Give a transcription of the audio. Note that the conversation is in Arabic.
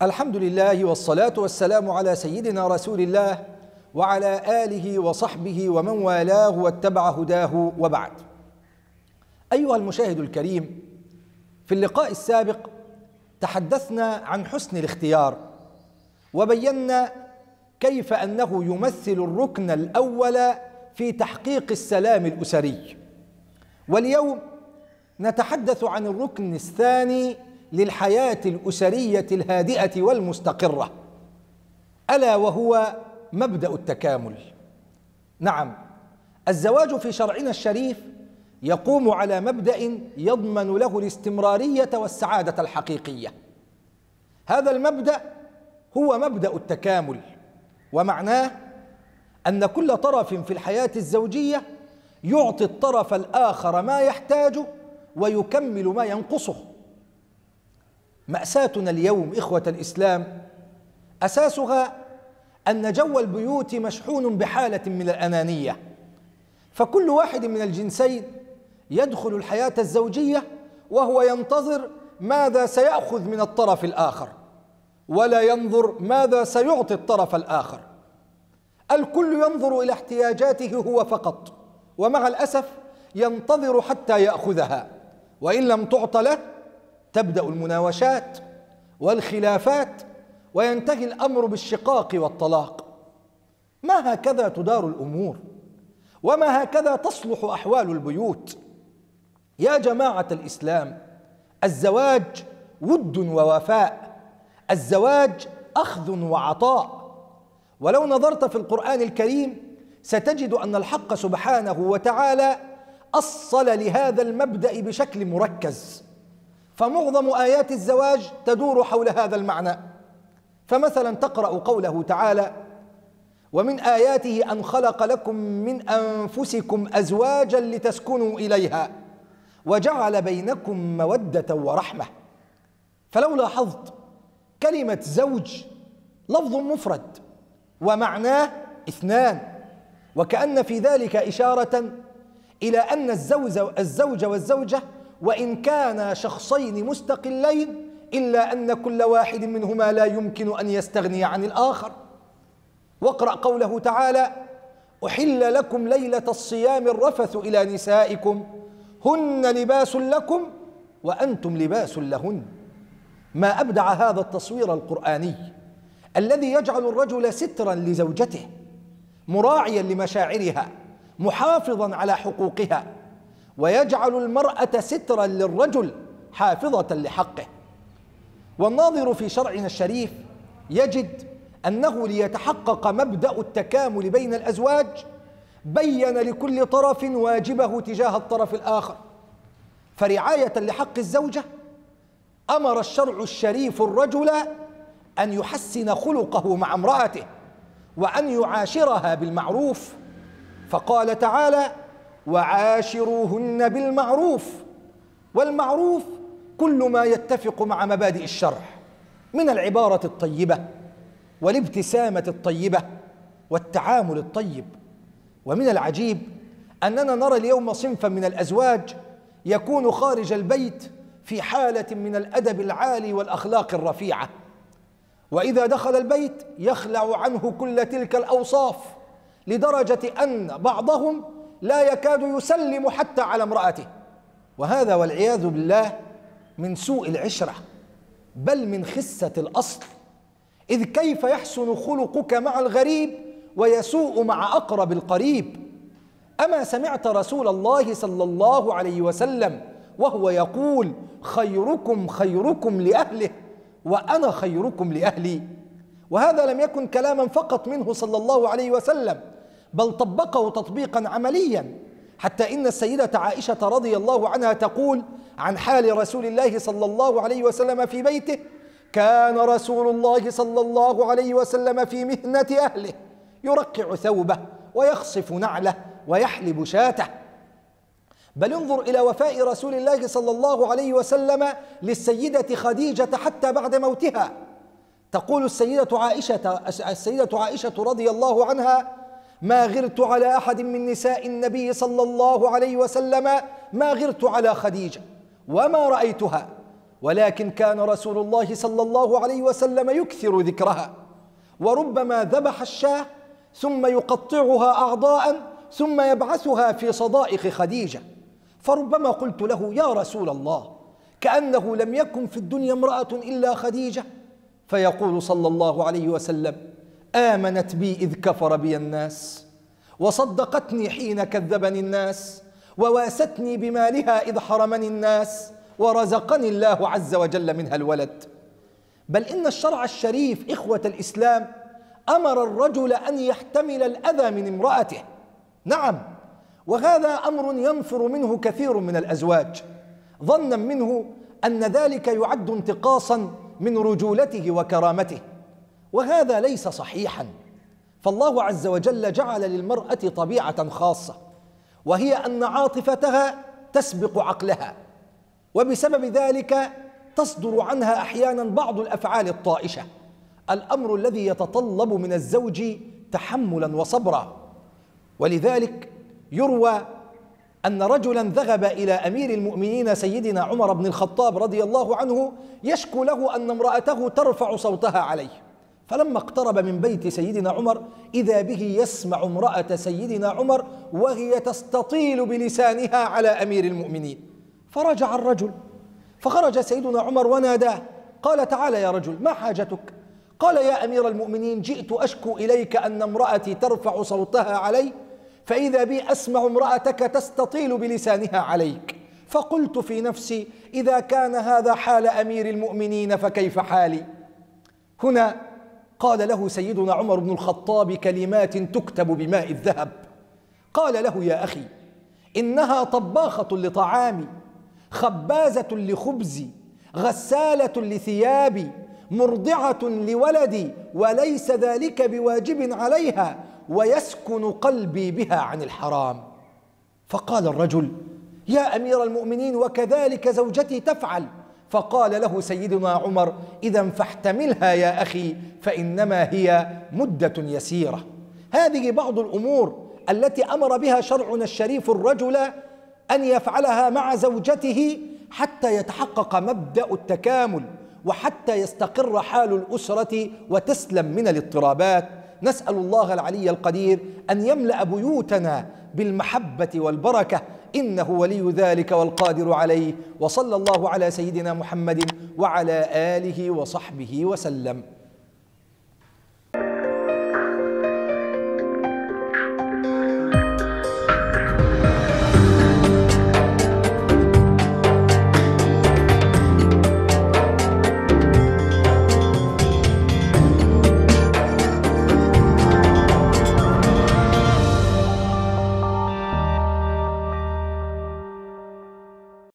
الحمد لله والصلاة والسلام على سيدنا رسول الله وعلى آله وصحبه ومن والاه واتبع هداه وبعد. أيها المشاهد الكريم، في اللقاء السابق تحدثنا عن حسن الاختيار وبينا كيف أنه يمثل الركن الأول في تحقيق السلام الأسري، واليوم نتحدث عن الركن الثاني للحياة الأسرية الهادئة والمستقرة، ألا وهو مبدأ التكامل. نعم، الزواج في شرعنا الشريف يقوم على مبدأ يضمن له الاستمرارية والسعادة الحقيقية. هذا المبدأ هو مبدأ التكامل، ومعناه أن كل طرف في الحياة الزوجية يعطي الطرف الآخر ما يحتاجه ويكمل ما ينقصه. مأساتنا اليوم إخوة الإسلام أساسها أن جو البيوت مشحون بحالة من الأنانية، فكل واحد من الجنسين يدخل الحياة الزوجية وهو ينتظر ماذا سيأخذ من الطرف الآخر، ولا ينظر ماذا سيعطي الطرف الآخر. الكل ينظر إلى احتياجاته هو فقط، ومع الأسف ينتظر حتى يأخذها، وإن لم تعط له تبدأ المناوشات والخلافات وينتهي الأمر بالشقاق والطلاق. ما هكذا تدار الأمور، وما هكذا تصلح أحوال البيوت. يا جماعة الإسلام، الزواج ود ووفاء، الزواج أخذ وعطاء. ولو نظرت في القرآن الكريم ستجد أن الحق سبحانه وتعالى أصل لهذا المبدأ بشكل مركز، فمعظم آيات الزواج تدور حول هذا المعنى. فمثلا تقرأ قوله تعالى: ومن آياته أن خلق لكم من أنفسكم أزواجا لتسكنوا إليها وجعل بينكم مودة ورحمة. فلو لاحظت كلمة زوج لفظ مفرد ومعناه اثنان، وكأن في ذلك إشارة إلى أن الزوج والزوجة وإن كانا شخصين مستقلين إلا أن كل واحد منهما لا يمكن أن يستغني عن الآخر. واقرأ قوله تعالى: أحل لكم ليلة الصيام الرفث إلى نسائكم هن لباس لكم وأنتم لباس لهن. ما أبدع هذا التصوير القرآني الذي يجعل الرجل سترا لزوجته، مراعيا لمشاعرها، محافظا على حقوقها، ويجعل المرأة سترا للرجل حافظة لحقه. والناظر في شرعنا الشريف يجد أنه ليتحقق مبدأ التكامل بين الأزواج بين لكل طرف واجبه تجاه الطرف الآخر. فرعاية لحق الزوجة أمر الشرع الشريف الرجل أن يحسن خلقه مع امرأته وأن يعاشرها بالمعروف، فقال تعالى: وعاشروهن بالمعروف. والمعروف كل ما يتفق مع مبادئ الشرع من العبارة الطيبة والابتسامة الطيبة والتعامل الطيب. ومن العجيب أننا نرى اليوم صنفا من الأزواج يكون خارج البيت في حالة من الأدب العالي والأخلاق الرفيعة، وإذا دخل البيت يخلع عنه كل تلك الأوصاف، لدرجة أن بعضهم لا يكاد يسلم حتى على امرأته. وهذا والعياذ بالله من سوء العشرة، بل من خسة الأصل. إذ كيف يحسن خلقك مع الغريب ويسوء مع أقرب القريب؟ أما سمعت رسول الله صلى الله عليه وسلم وهو يقول: خيركم خيركم لأهله وأنا خيركم لأهلي؟ وهذا لم يكن كلاما فقط منه صلى الله عليه وسلم، بل طبقه تطبيقا عمليا، حتى إن السيدة عائشة رضي الله عنها تقول عن حال رسول الله صلى الله عليه وسلم في بيته: كان رسول الله صلى الله عليه وسلم في مهنة أهله يرقع ثوبه ويخصف نعله ويحلب شاته. بل انظر إلى وفاء رسول الله صلى الله عليه وسلم للسيدة خديجة حتى بعد موتها. تقول السيدة عائشة رضي الله عنها: ما غرت على أحد من نساء النبي صلى الله عليه وسلم ما غرت على خديجة، وما رأيتها ولكن كان رسول الله صلى الله عليه وسلم يكثر ذكرها، وربما ذبح الشاة ثم يقطعها أعضاء ثم يبعثها في صدائق خديجة، فربما قلت له: يا رسول الله، كأنه لم يكن في الدنيا امرأة إلا خديجة، فيقول صلى الله عليه وسلم: آمنت بي إذ كفر بي الناس، وصدقتني حين كذبني الناس، وواستني بمالها إذ حرمني الناس، ورزقني الله عز وجل منها الولد. بل إن الشرع الشريف إخوة الإسلام أمر الرجل أن يحتمل الأذى من امرأته، نعم، وهذا أمر ينفر منه كثير من الأزواج ظنا منه أن ذلك يعد انتقاصا من رجولته وكرامته، وهذا ليس صحيحا. فالله عز وجل جعل للمرأة طبيعة خاصة، وهي أن عاطفتها تسبق عقلها، وبسبب ذلك تصدر عنها أحيانا بعض الأفعال الطائشة، الأمر الذي يتطلب من الزوج تحملا وصبرا. ولذلك يروى أن رجلا ذهب إلى أمير المؤمنين سيدنا عمر بن الخطاب رضي الله عنه يشكو له أن امرأته ترفع صوتها عليه، فلما اقترب من بيت سيدنا عمر إذا به يسمع امرأة سيدنا عمر وهي تستطيل بلسانها على أمير المؤمنين، فرجع الرجل، فخرج سيدنا عمر وناداه، قال: تعال يا رجل، ما حاجتك؟ قال: يا أمير المؤمنين، جئت أشكو إليك أن امرأتي ترفع صوتها علي، فإذا بي أسمع امرأتك تستطيل بلسانها عليك، فقلت في نفسي: إذا كان هذا حال أمير المؤمنين فكيف حالي؟ هنا قال له سيدنا عمر بن الخطاب كلمات تكتب بماء الذهب، قال له: يا أخي، إنها طباخة لطعامي، خبازة لخبزي، غسالة لثيابي، مرضعة لولدي، وليس ذلك بواجب عليها، ويسكن قلبي بها عن الحرام. فقال الرجل: يا أمير المؤمنين، وكذلك زوجتي تفعل. فقال له سيدنا عمر: إذا فاحتملها يا أخي، فإنما هي مدة يسيرة. هذه بعض الأمور التي أمر بها شرعنا الشريف الرجل أن يفعلها مع زوجته حتى يتحقق مبدأ التكامل، وحتى يستقر حال الأسرة وتسلم من الاضطرابات. نسأل الله العلي القدير أن يملأ بيوتنا بالمحبة والبركة، إنه ولي ذلك والقادر عليه. وصلى الله على سيدنا محمد وعلى آله وصحبه وسلم.